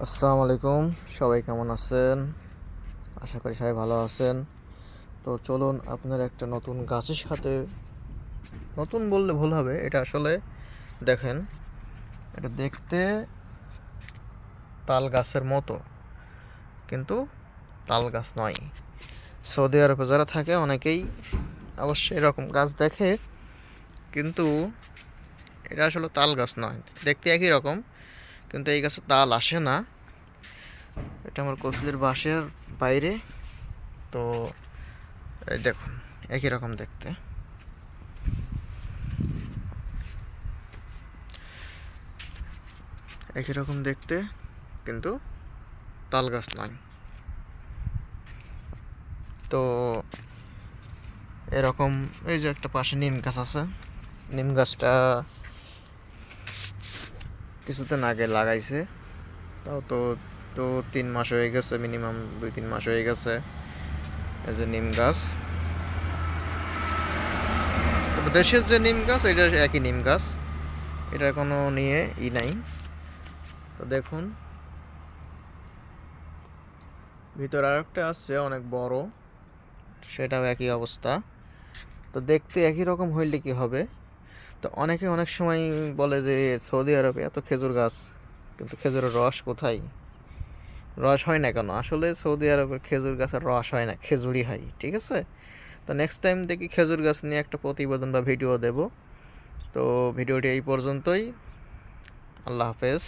আসসালামু আলাইকুম। সবাই কেমন আছেন? আশা করি সবাই ভালো আছেন। তো চলুন আপনার একটা নতুন গাছের সাথে, নতুন বললে ভুল হবে, এটা আসলে দেখেন, এটা দেখতে তাল গাছের মতো, কিন্তু তাল গাছ নয়। সৌদি আরবে যারা থাকে অনেকেই অবশ্যই এরকম গাছ দেখে, কিন্তু এটা আসলে তাল গাছ নয়। দেখতে একই রকম, কিন্তু এই গাছে তাল আসে না। এটা আমার কোকিলের বাসার বাইরে। তো এই দেখুন, একই রকম দেখতে, একই রকম দেখতে, কিন্তু তাল গাছ নয়। তো এরকম, এই যে একটা পাশে নিম গাছ আছে, নিম গাছটা কিছুদিন আগে লাগাইছে, তাও তো তো 3 মাস হয়ে গেছে, মিনিমাম 2-3 মাস হয়ে গেছে। এই যে নিম গাছ, তবে দেশের যে নিম গাছ এটা একই নিম গাছ, এটার কোনো নিয়ে নাই। তো দেখুন, ভিতরে আরেকটা আছে অনেক বড়, সেটাও একই অবস্থা। তো দেখতে একই রকম হইলে কি হবে? তো অনেকে অনেক সময় বলে যে সৌদি আরবে এত খেজুর গাছ, কিন্তু খেজুরের রস কোথায়? রস হয় না কেন? আসলে সৌদি আরবের খেজুর গাছের রস হয় না, খেজুরই হয়, ঠিক আছে? তো নেক্সট টাইম দেখি খেজুর গাছ নিয়ে একটা প্রতিবেদন বা ভিডিও দেব। তো ভিডিওটি এই পর্যন্তই। আল্লাহ হাফেজ।